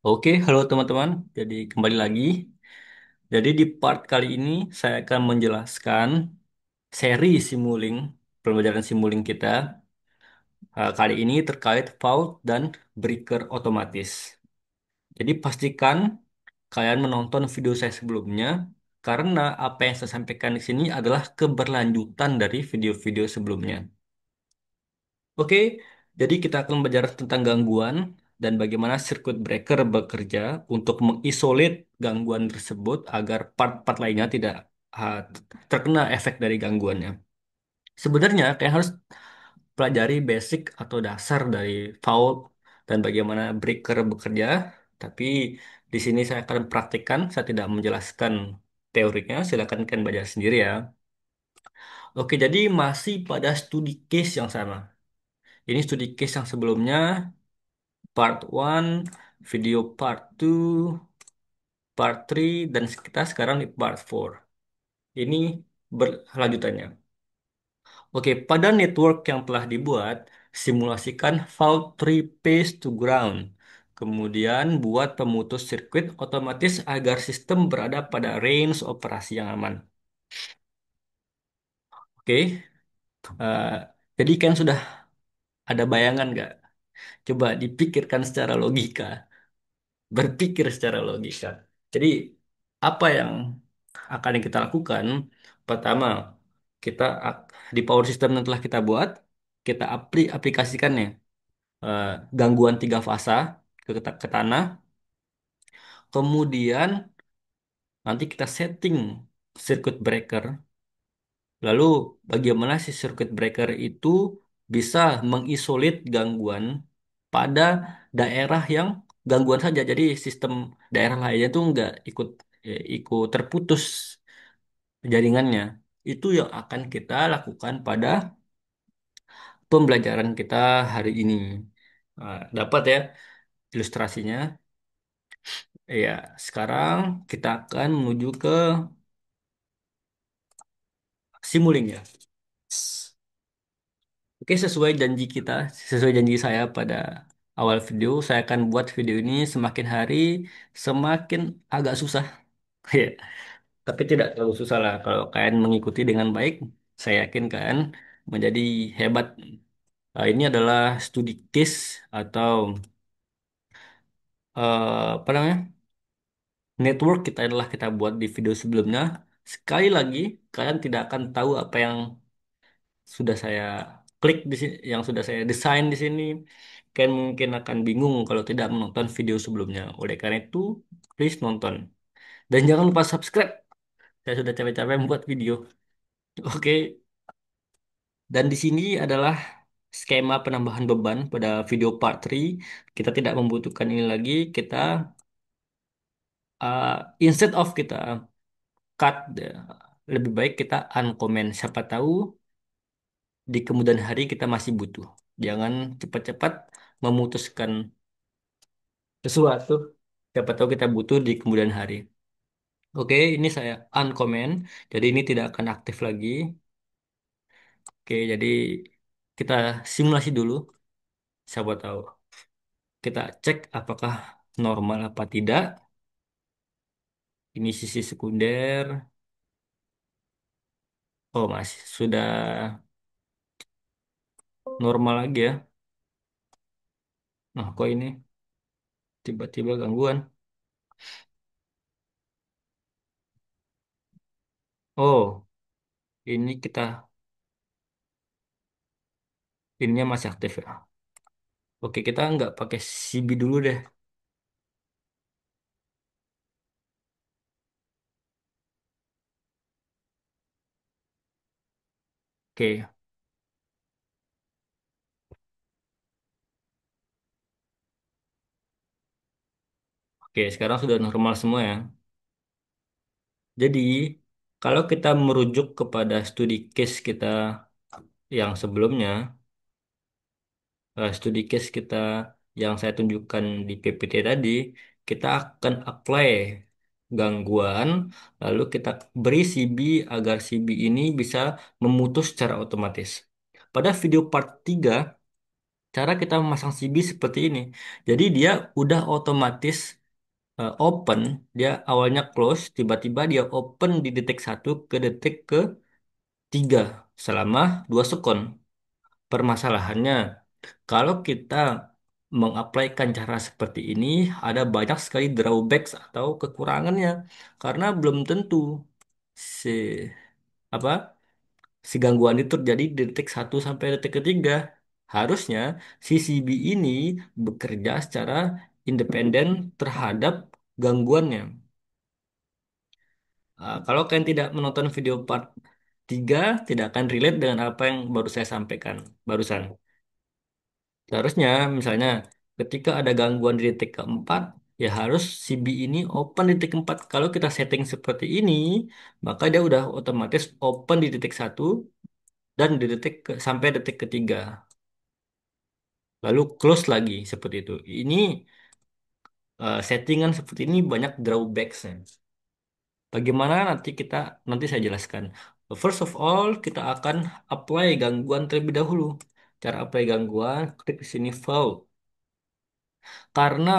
Oke, halo teman-teman. Jadi kembali lagi. Jadi di part kali ini saya akan menjelaskan seri Simulink, pembelajaran Simulink kita. Kali ini terkait fault dan breaker otomatis. Jadi pastikan kalian menonton video saya sebelumnya karena apa yang saya sampaikan di sini adalah keberlanjutan dari video-video sebelumnya. Oke, jadi kita akan belajar tentang gangguan dan bagaimana circuit breaker bekerja untuk mengisolir gangguan tersebut agar part-part lainnya tidak ah, terkena efek dari gangguannya. Sebenarnya kalian harus pelajari basic atau dasar dari fault dan bagaimana breaker bekerja, tapi di sini saya akan praktikkan, saya tidak menjelaskan teorinya, silakan kalian belajar sendiri ya. Oke, jadi masih pada studi case yang sama. Ini studi case yang sebelumnya part 1, video part 2, part 3, dan kita sekarang di part 4. Ini berlanjutannya. Oke, pada network yang telah dibuat, simulasikan fault tree phase to ground. Kemudian buat pemutus sirkuit otomatis agar sistem berada pada range operasi yang aman. Oke, eh, jadi kan sudah ada bayangan nggak? Coba dipikirkan secara logika. Berpikir secara logika. Jadi, apa yang akan kita lakukan? Pertama, kita di power system yang telah kita buat, kita aplikasikannya eh, gangguan tiga fasa ke tanah. Kemudian nanti kita setting circuit breaker. Lalu bagaimana si circuit breaker itu bisa mengisolit gangguan pada daerah yang gangguan saja. Jadi sistem daerah lainnya itu nggak ikut terputus jaringannya. Itu yang akan kita lakukan pada pembelajaran kita hari ini. Dapat ya ilustrasinya. Ya, sekarang kita akan menuju ke Simulink ya. Oke, sesuai janji kita, sesuai janji saya pada awal video, saya akan buat video ini semakin hari semakin agak susah. Ya, tapi tidak terlalu susah lah. Kalau kalian mengikuti dengan baik, saya yakin kalian menjadi hebat. Ini adalah studi case atau apa namanya? Network kita adalah kita buat di video sebelumnya. Sekali lagi, kalian tidak akan tahu apa yang sudah saya klik di sini, yang sudah saya desain di sini, kan mungkin akan bingung kalau tidak menonton video sebelumnya. Oleh karena itu, please nonton. Dan jangan lupa subscribe. Saya sudah capek-capek membuat video. Oke, dan di sini adalah skema penambahan beban pada video part 3. Kita tidak membutuhkan ini lagi. Kita instead of kita cut, lebih baik kita uncomment. Siapa tahu di kemudian hari kita masih butuh. Jangan cepat-cepat memutuskan sesuatu. Siapa tahu kita butuh di kemudian hari. Oke, ini saya uncomment. Jadi ini tidak akan aktif lagi. Oke, jadi kita simulasi dulu. Siapa tahu. Kita cek apakah normal apa tidak. Ini sisi sekunder. Oh, masih sudah normal lagi ya. Nah, kok ini tiba-tiba gangguan? Oh, ini ininya masih aktif ya. Oke, kita nggak pakai CB dulu deh. Oke, oke, sekarang sudah normal semua ya. Jadi, kalau kita merujuk kepada studi case kita yang sebelumnya, studi case kita yang saya tunjukkan di PPT tadi, kita akan apply gangguan, lalu kita beri CB agar CB ini bisa memutus secara otomatis. Pada video part 3 Cara kita memasang CB seperti ini. Jadi dia udah otomatis open, dia awalnya close, tiba-tiba dia open di detik 1 ke detik ke 3 selama 2 sekon. Permasalahannya, kalau kita mengaplikan cara seperti ini, ada banyak sekali drawbacks atau kekurangannya. Karena belum tentu si apa si gangguan itu terjadi di detik 1 sampai detik ke 3. Harusnya si CB ini bekerja secara independen terhadap gangguannya. Kalau kalian tidak menonton video part 3, tidak akan relate dengan apa yang baru saya sampaikan barusan. Seharusnya misalnya ketika ada gangguan di detik keempat, ya harus CB ini open di detik keempat. Kalau kita setting seperti ini, maka dia udah otomatis open di detik 1 dan di sampai detik ke 3. Lalu close lagi seperti itu. Ini settingan seperti ini banyak drawbacks-nya. Bagaimana nanti saya jelaskan. First of all, kita akan apply gangguan terlebih dahulu. Cara apply gangguan, klik di sini fault. Karena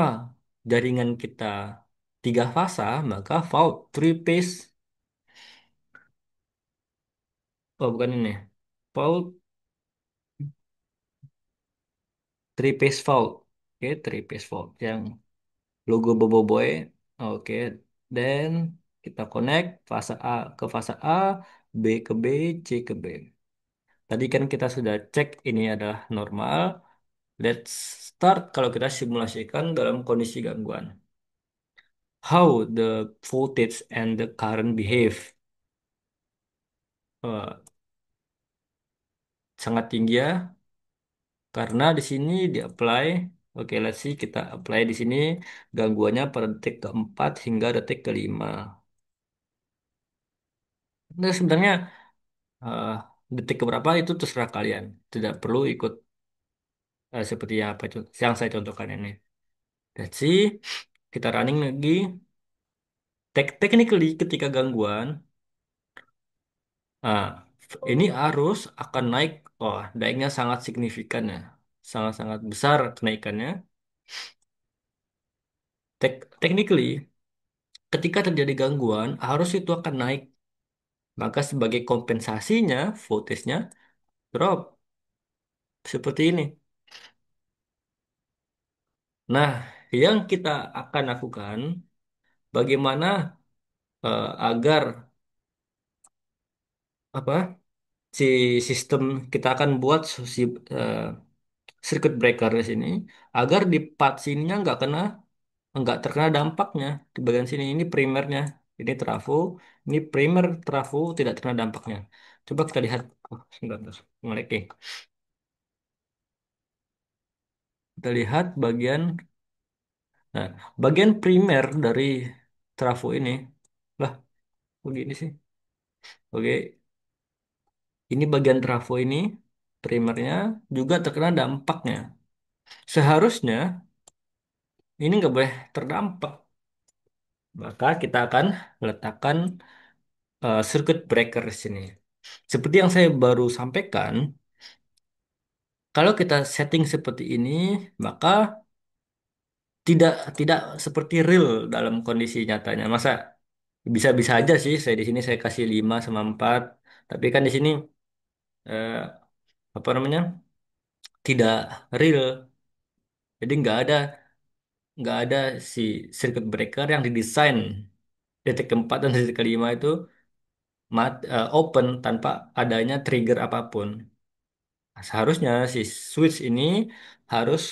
jaringan kita 3 fasa, maka fault three phase. Oh, bukan ini. Fault three phase fault. Oke, three phase fault yang logo Boboiboy. Oke, dan kita connect fase A ke fase A, B ke B, C ke B. Tadi kan kita sudah cek ini adalah normal. Let's start kalau kita simulasikan dalam kondisi gangguan. How the voltage and the current behave. Eh, Sangat tinggi ya, karena di sini di apply. Oke, let's see kita apply di sini gangguannya pada detik keempat hingga detik kelima. Nah, sebenarnya eh, detik keberapa itu terserah kalian. Tidak perlu ikut seperti apa yang saya contohkan ini. Let's see, kita running lagi. Technically ketika gangguan, ah, ini arus akan naik. Oh, naiknya sangat signifikan ya. Sangat-sangat besar kenaikannya. Technically, ketika terjadi gangguan, arus itu akan naik. Maka sebagai kompensasinya, voltage-nya drop. Seperti ini. Nah, yang kita akan lakukan, bagaimana agar apa si sistem kita akan buat si eh, circuit breaker di sini agar di part sininya nggak terkena dampaknya di bagian sini. Ini primernya, ini trafo, ini primer trafo tidak terkena dampaknya. Coba kita lihat. Oh, sebentar, ngelek nih. Kita lihat nah, bagian primer dari trafo ini. Lah, begini sih. Oke, ini bagian trafo ini, primernya juga terkena dampaknya. Seharusnya ini nggak boleh terdampak. Maka kita akan meletakkan circuit breaker di sini. Seperti yang saya baru sampaikan, kalau kita setting seperti ini, maka tidak tidak seperti real dalam kondisi nyatanya. Masa bisa-bisa aja sih saya di sini saya kasih 5 sama 4, tapi kan di sini eh, apa namanya? Tidak real. Jadi nggak ada si circuit breaker yang didesain detik keempat dan detik kelima itu open tanpa adanya trigger apapun. Seharusnya si switch ini harus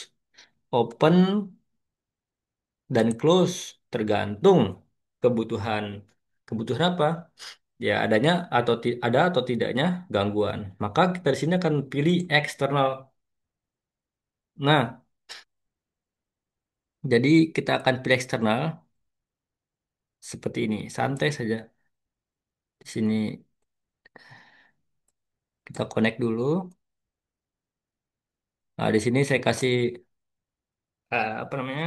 open dan close tergantung kebutuhan. Kebutuhan apa? Ya ada atau tidaknya gangguan. Maka kita di sini akan pilih eksternal. Nah, jadi kita akan pilih eksternal seperti ini. Santai saja. Di sini kita connect dulu. Nah, di sini saya kasih apa namanya?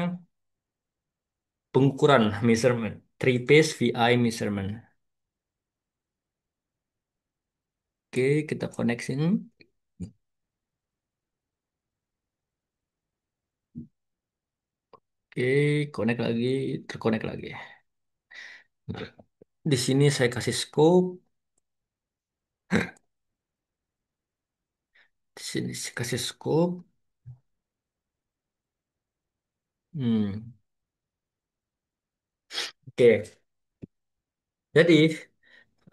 Pengukuran measurement. Three phase VI measurement. Oke, kita connect sini. Oke, connect lagi, terkonek lagi. Di sini saya kasih scope, di sini saya kasih scope. Hmm, oke. Jadi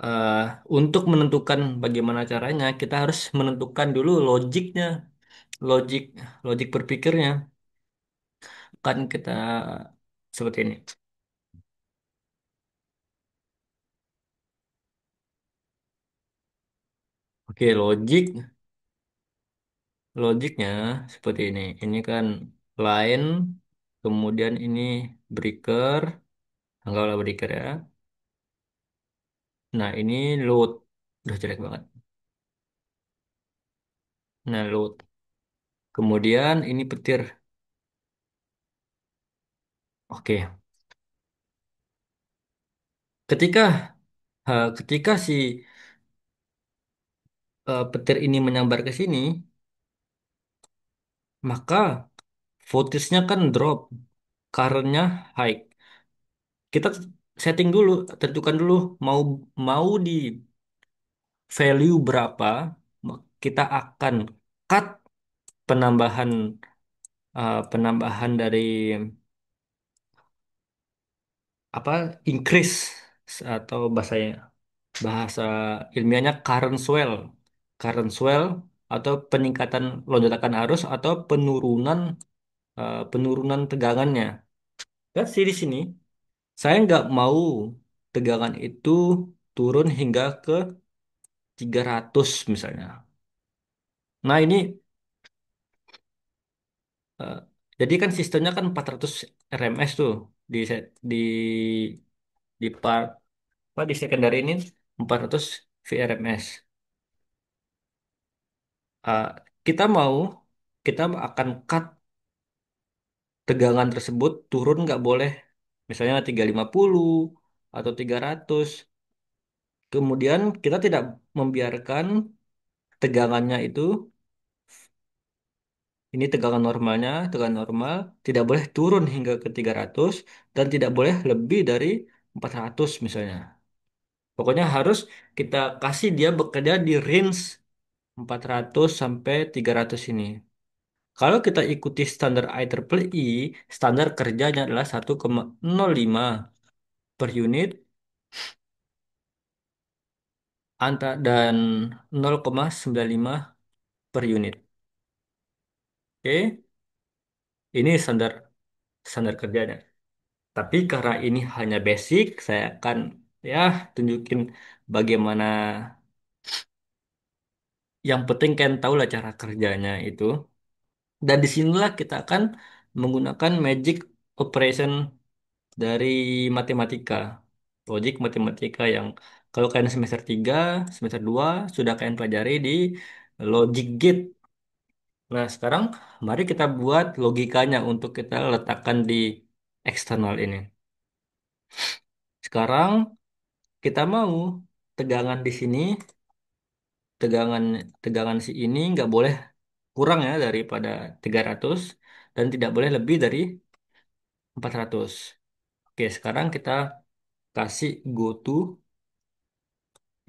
eh, untuk menentukan bagaimana caranya, kita harus menentukan dulu logiknya, logik logik berpikirnya. Kan kita seperti ini. Oke, logiknya seperti ini. Ini kan line, kemudian ini breaker, anggaplah breaker ya. Nah, ini load. Udah jelek banget. Nah, load. Kemudian ini petir. Oke. Ketika ketika si petir ini menyambar ke sini, maka voltage-nya kan drop, current-nya high. Kita setting dulu, tentukan dulu mau mau di value berapa, kita akan cut penambahan penambahan dari apa increase atau bahasa ilmiahnya current swell atau peningkatan lonjakan arus atau penurunan tegangannya. Dan di sini saya nggak mau tegangan itu turun hingga ke 300 misalnya. Nah ini eh, jadi kan sistemnya kan 400 RMS tuh di di di part apa di secondary ini 400 VRMS. Eh, kita mau kita akan cut tegangan tersebut turun nggak boleh misalnya 350 atau 300. Kemudian kita tidak membiarkan tegangannya itu ini tegangan normal tidak boleh turun hingga ke 300 dan tidak boleh lebih dari 400 misalnya. Pokoknya harus kita kasih dia bekerja di range 400 sampai 300 ini. Kalau kita ikuti standar IEEE, standar kerjanya adalah 1,05 per unit dan 0,95 per unit. Oke, ini standar standar kerjanya. Tapi karena ini hanya basic, saya akan ya tunjukin bagaimana yang penting kan tahu lah cara kerjanya itu. Dan disinilah kita akan menggunakan magic operation dari matematika, logik matematika yang kalau kalian semester 3 semester 2 sudah kalian pelajari di logic gate. Nah, sekarang mari kita buat logikanya untuk kita letakkan di eksternal ini. Sekarang kita mau tegangan di sini, tegangan tegangan si ini nggak boleh kurang ya daripada 300 dan tidak boleh lebih dari 400. Oke, sekarang kita kasih go to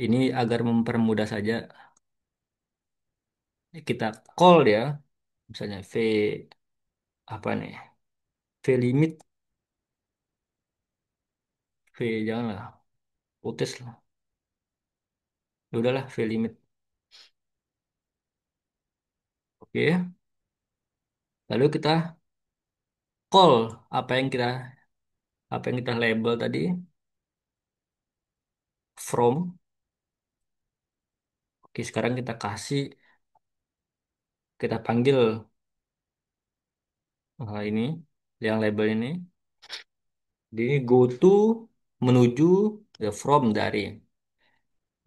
ini agar mempermudah saja. Kita call ya, misalnya V apa nih? V limit, V janganlah, putus lah. Ya udahlah V limit. Oke, lalu kita call apa yang kita label tadi from. Oke, sekarang kita panggil ini yang label ini. Di go to menuju ya from dari.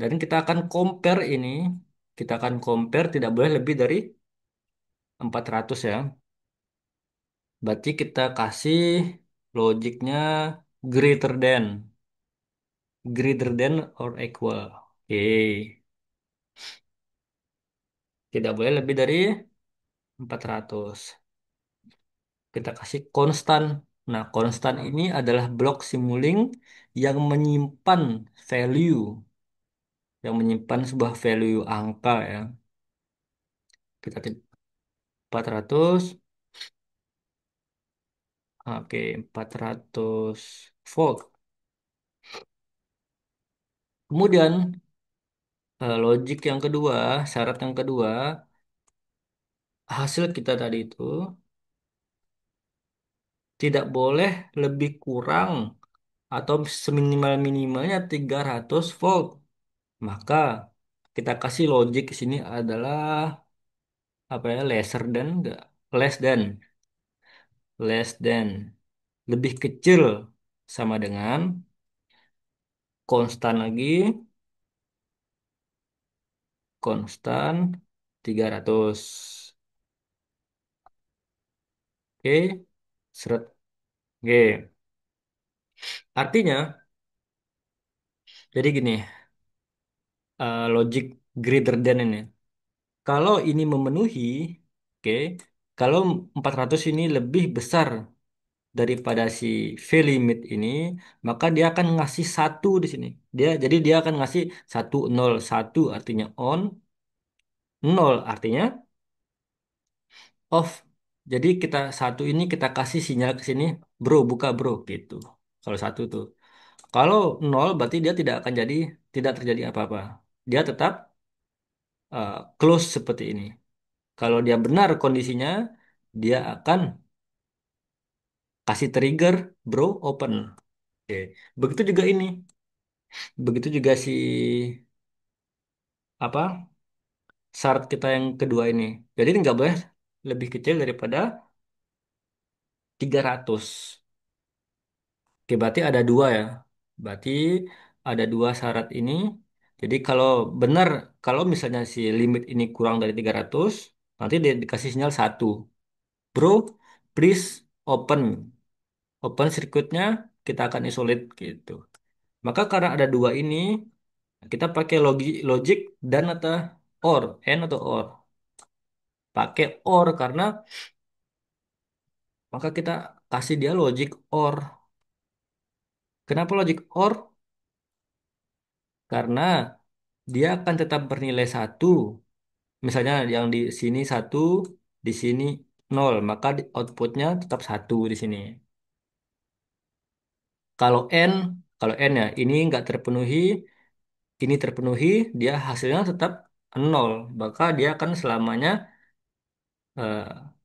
Dan kita akan compare ini. Kita akan compare tidak boleh lebih dari 400 ya. Berarti kita kasih logiknya greater than. Greater than or equal. Oke. Tidak boleh lebih dari 400. Kita kasih konstan Nah, konstan ini adalah blok Simulink yang menyimpan value, yang menyimpan sebuah value angka ya. Kita 400, oke, 400 volt. Kemudian logik yang kedua, syarat yang kedua, hasil kita tadi itu tidak boleh lebih kurang atau seminimal-minimalnya 300 volt. Maka kita kasih logik di sini adalah apa ya? Lesser than enggak? Less than, less than, lebih kecil sama dengan konstan lagi, konstan 300. Oke, seret. Oke. Artinya jadi gini, logic greater than ini. Kalau ini memenuhi, oke, kalau 400 ini lebih besar daripada si V limit ini, maka dia akan ngasih satu di sini. Jadi dia akan ngasih 101 artinya on, nol artinya off. Jadi kita satu ini kita kasih sinyal ke sini, bro, buka bro, gitu. Kalau satu tuh. Kalau nol berarti dia tidak terjadi apa-apa. Dia tetap close seperti ini. Kalau dia benar kondisinya, dia akan kasih trigger, bro, open. Oke. Begitu juga ini. Begitu juga si apa syarat kita yang kedua ini. Jadi ini nggak boleh lebih kecil daripada 300. Oke, berarti ada dua ya. Berarti ada dua syarat ini. Jadi kalau benar, kalau misalnya si limit ini kurang dari 300, nanti dia dikasih sinyal satu. Bro, please open. Open circuitnya, kita akan isolate gitu. Maka karena ada dua ini, kita pakai logic dan atau or, and atau or. Pakai or karena maka kita kasih dia logic or. Kenapa logic or? Karena dia akan tetap bernilai satu. Misalnya yang di sini satu, di sini nol, maka outputnya tetap satu di sini. Kalau n, kalau n ya ini nggak terpenuhi, ini terpenuhi, dia hasilnya tetap nol. Maka dia akan selamanya eh,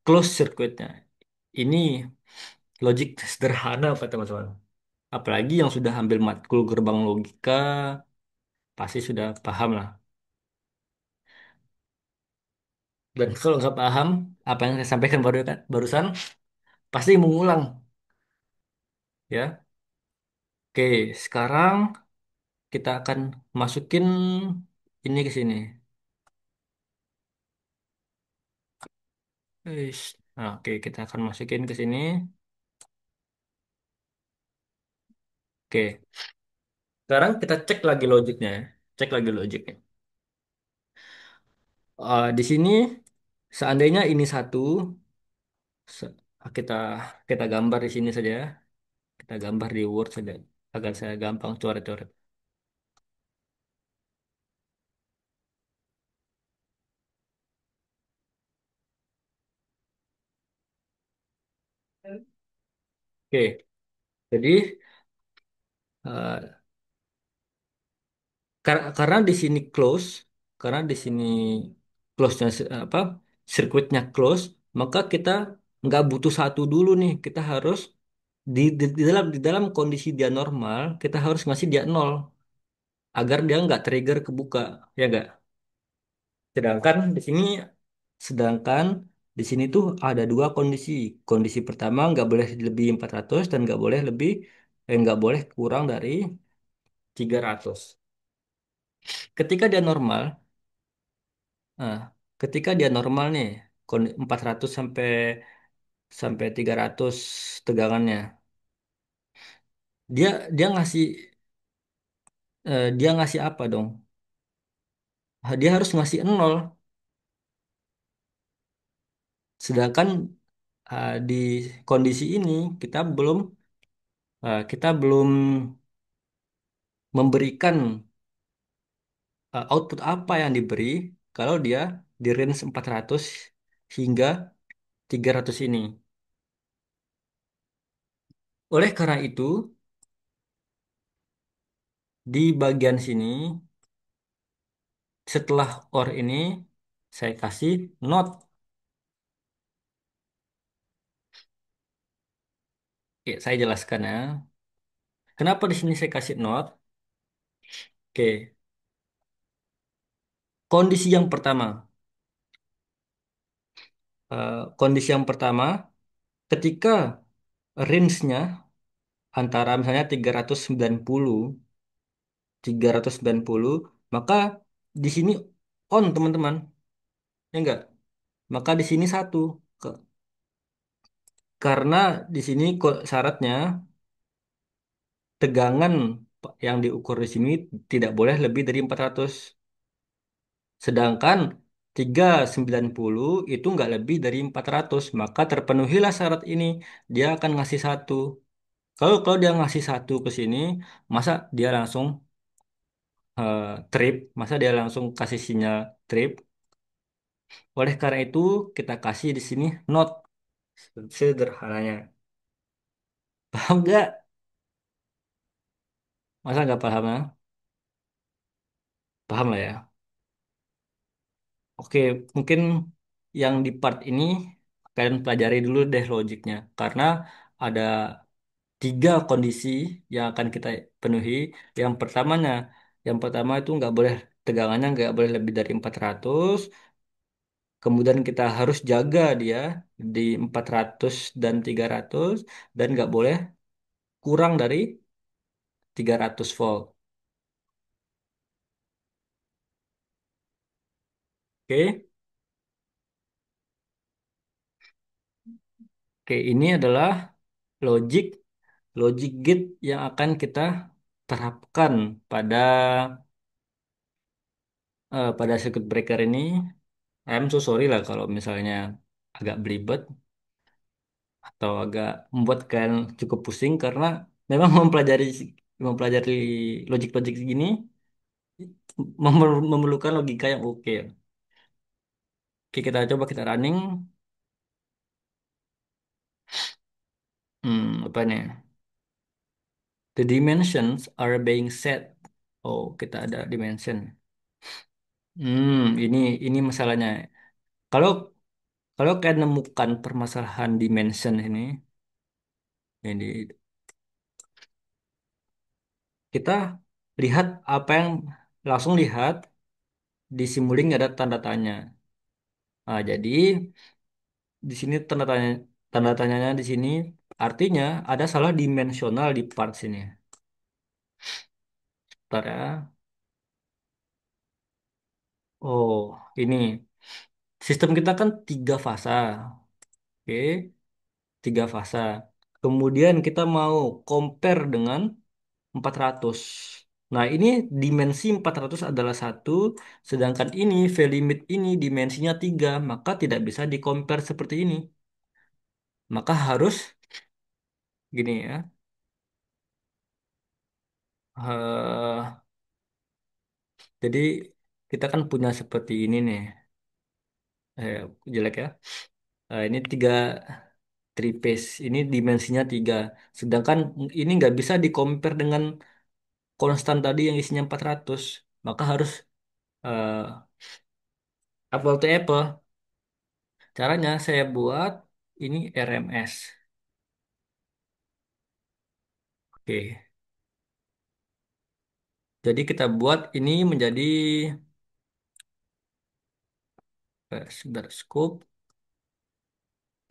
close circuitnya. Ini logik sederhana Pak teman-teman. Apalagi yang sudah ambil matkul gerbang logika, pasti sudah paham lah. Dan kalau nggak paham apa yang saya sampaikan barusan, pasti mengulang, ya. Oke, sekarang kita akan masukin ini ke sini. Nah, oke, kita akan masukin ke sini. Oke, sekarang kita cek lagi logiknya, ya. Cek lagi logiknya. Di sini, seandainya ini satu, se- kita kita gambar di sini saja. Kita gambar di Word saja, agar saya gampang coret-coret. Oke, jadi eh, karena di sini close, karena di sini close-nya apa sirkuitnya close, maka kita nggak butuh satu dulu nih. Kita harus di dalam kondisi dia normal, kita harus ngasih dia nol agar dia nggak trigger kebuka, ya nggak? Sedangkan di sini, sedangkan di sini tuh ada dua kondisi. Kondisi pertama nggak boleh lebih 400 dan nggak boleh kurang dari 300. Ketika dia normal, nah, ketika dia normal nih, 400 sampai sampai 300 tegangannya. Dia dia ngasih apa dong? Dia harus ngasih nol. Sedangkan di kondisi ini kita belum memberikan output apa yang diberi kalau dia di range 400 hingga 300 ini. Oleh karena itu, di bagian sini setelah OR ini saya kasih not. Oke, saya jelaskan ya. Kenapa di sini saya kasih not? Oke, kondisi yang pertama. Kondisi yang pertama, ketika range-nya antara misalnya 390, maka di sini on teman-teman, ya enggak? Maka di sini satu. Ke- Karena di sini kok syaratnya tegangan yang diukur di sini tidak boleh lebih dari 400. Sedangkan 390 itu nggak lebih dari 400, maka terpenuhilah syarat ini. Dia akan ngasih satu. Kalau dia ngasih satu ke sini, masa dia langsung eh, trip, masa dia langsung kasih sinyal trip. Oleh karena itu, kita kasih di sini not sederhananya. Paham nggak? Masa nggak paham ya? Paham lah ya. Oke, mungkin yang di part ini kalian pelajari dulu deh logiknya. Karena ada tiga kondisi yang akan kita penuhi. Yang pertamanya, yang pertama itu nggak boleh tegangannya nggak boleh lebih dari 400. Kemudian kita harus jaga dia di 400 dan 300 dan nggak boleh kurang dari 300 volt. Oke, oke ini adalah logik logik gate yang akan kita terapkan pada pada circuit breaker ini. I'm so sorry lah kalau misalnya agak belibet atau agak membuat kalian cukup pusing karena memang mempelajari logik-logik gini memerlukan logika yang oke. Oke, kita coba kita running. Apa nih? The dimensions are being set. Oh, kita ada dimension. Ini masalahnya. Kalau kalau kalian nemukan permasalahan dimension ini kita lihat apa yang langsung lihat di Simulink ada tanda tanya. Nah, jadi di sini tanda tanyanya di sini artinya ada salah dimensional di part sini. Bentar ya. Oh, ini sistem kita kan tiga fasa. Oke, tiga fasa. Kemudian kita mau compare dengan 400. Nah, ini dimensi 400 adalah satu, sedangkan ini V-limit ini dimensinya 3, maka tidak bisa di-compare seperti ini. Maka harus gini ya. eh jadi kita kan punya seperti ini nih. Jelek ya. Ini tiga three phase. Ini dimensinya 3. Sedangkan ini nggak bisa di-compare dengan konstan tadi yang isinya 400. Maka harus eh, apple to apple. Caranya saya buat ini RMS. Oke. Jadi kita buat ini menjadi sebentar, scope.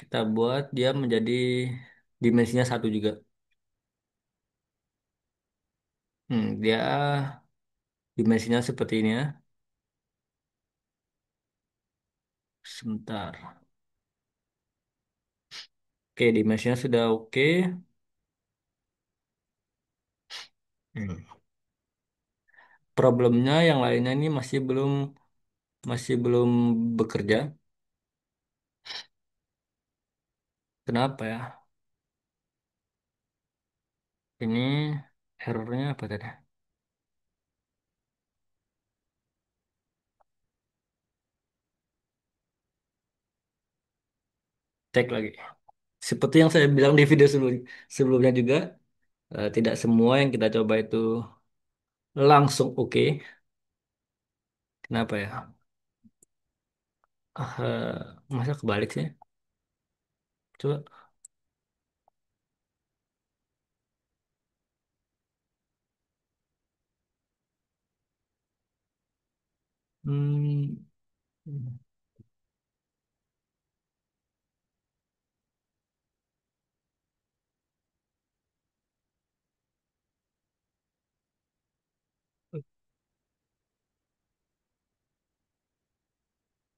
Kita buat dia menjadi dimensinya satu juga. Dia dimensinya seperti ini ya. Sebentar. Oke, dimensinya sudah oke. Hmm. Problemnya yang lainnya ini masih belum bekerja. Kenapa ya? Ini errornya apa tadi? Cek lagi. Seperti yang saya bilang di video sebelumnya juga, tidak semua yang kita coba itu langsung oke. Kenapa ya? Masa kebalik sih? Coba. Hmm.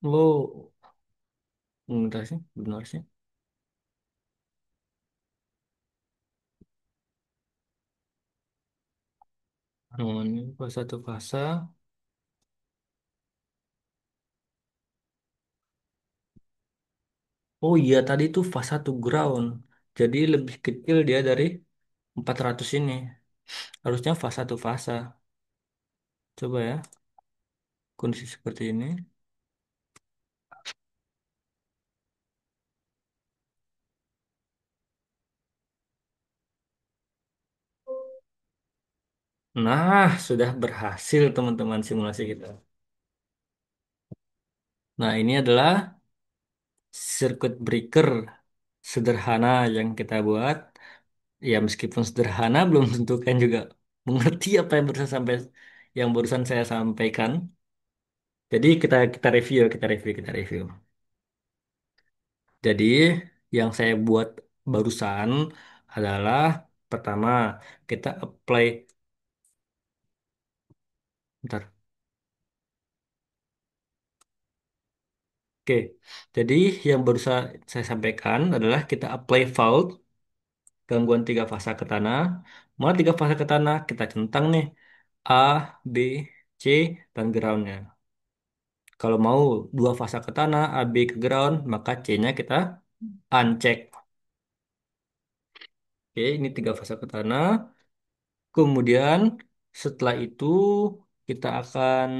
Oh, benar sih, benar sih. Ini pas satu fasa. Oh iya, tadi itu fasa to ground. Jadi lebih kecil dia dari 400 ini. Harusnya fasa to fasa. Coba ya, kondisi seperti ini. Nah, sudah berhasil teman-teman simulasi kita. Nah, ini adalah circuit breaker sederhana yang kita buat. Ya, meskipun sederhana, belum tentu kan juga mengerti apa yang barusan saya sampaikan. Jadi kita kita review, kita review, kita review. Jadi yang saya buat barusan adalah pertama kita apply, bentar. Oke, jadi yang baru saya sampaikan adalah kita apply fault gangguan tiga fasa ke tanah. Mau tiga fasa ke tanah kita centang nih A, B, C dan groundnya. Kalau mau dua fasa ke tanah A, B ke ground maka C-nya kita uncheck. Oke, ini tiga fasa ke tanah. Kemudian setelah itu kita akan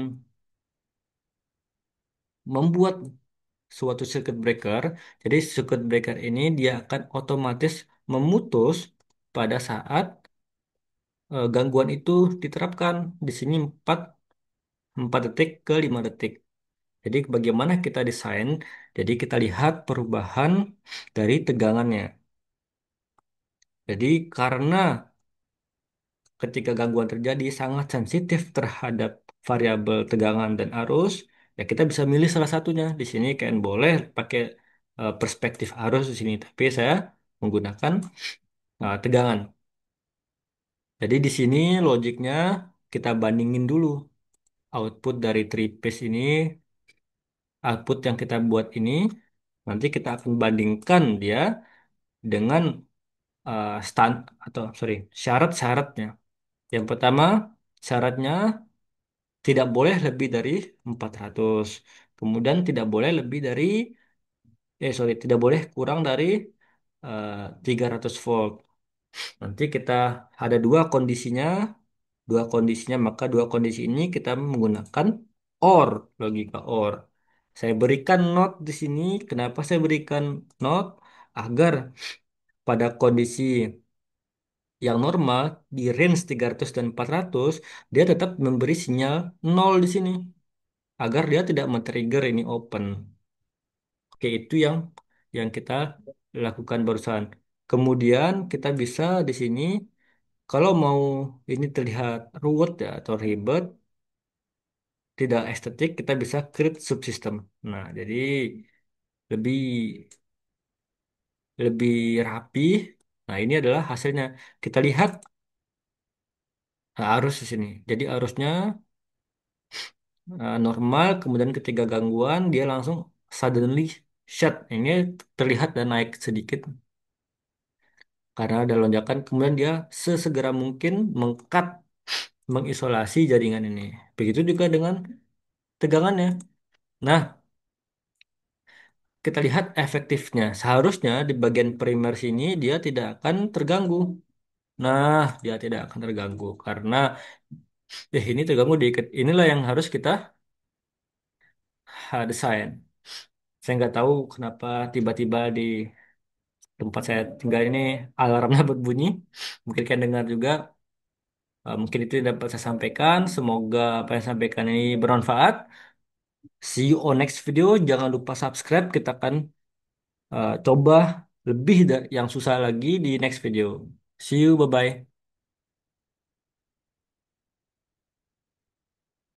membuat suatu circuit breaker. Jadi circuit breaker ini dia akan otomatis memutus pada saat gangguan itu diterapkan. Di sini 4 detik ke 5 detik. Jadi bagaimana kita desain? Jadi kita lihat perubahan dari tegangannya. Jadi karena ketika gangguan terjadi sangat sensitif terhadap variabel tegangan dan arus, ya kita bisa milih salah satunya. Di sini kan boleh pakai perspektif arus di sini, tapi saya menggunakan tegangan. Jadi di sini logiknya kita bandingin dulu output dari three phase ini, output yang kita buat ini, nanti kita akan bandingkan dia dengan stand atau sorry syarat-syaratnya. Yang pertama syaratnya tidak boleh lebih dari 400. Kemudian tidak boleh lebih dari sorry, tidak boleh kurang dari eh, 300 volt. Nanti kita ada dua kondisinya, maka dua kondisi ini kita menggunakan OR, logika OR. Saya berikan note di sini, kenapa saya berikan note? Agar pada kondisi yang normal di range 300 dan 400 dia tetap memberi sinyal nol di sini agar dia tidak men-trigger ini open. Oke, itu yang kita lakukan barusan. Kemudian kita bisa di sini kalau mau ini terlihat ruwet ya atau ribet, tidak estetik, kita bisa create subsystem. Nah, jadi lebih lebih rapi. Nah, ini adalah hasilnya. Kita lihat arus di sini. Jadi arusnya normal, kemudian ketika gangguan dia langsung suddenly shut. Ini terlihat dan naik sedikit karena ada lonjakan. Kemudian dia sesegera mungkin mengcut, mengisolasi jaringan ini. Begitu juga dengan tegangannya. Nah, kita lihat efektifnya. Seharusnya di bagian primer sini dia tidak akan terganggu. Nah, dia tidak akan terganggu karena ini terganggu dikit. Inilah yang harus kita desain. Saya nggak tahu kenapa tiba-tiba di tempat saya tinggal ini alarmnya berbunyi. Mungkin kalian dengar juga. Mungkin itu yang dapat saya sampaikan. Semoga apa yang saya sampaikan ini bermanfaat. See you on next video. Jangan lupa subscribe. Kita akan coba lebih yang susah lagi di next video. See you, bye-bye.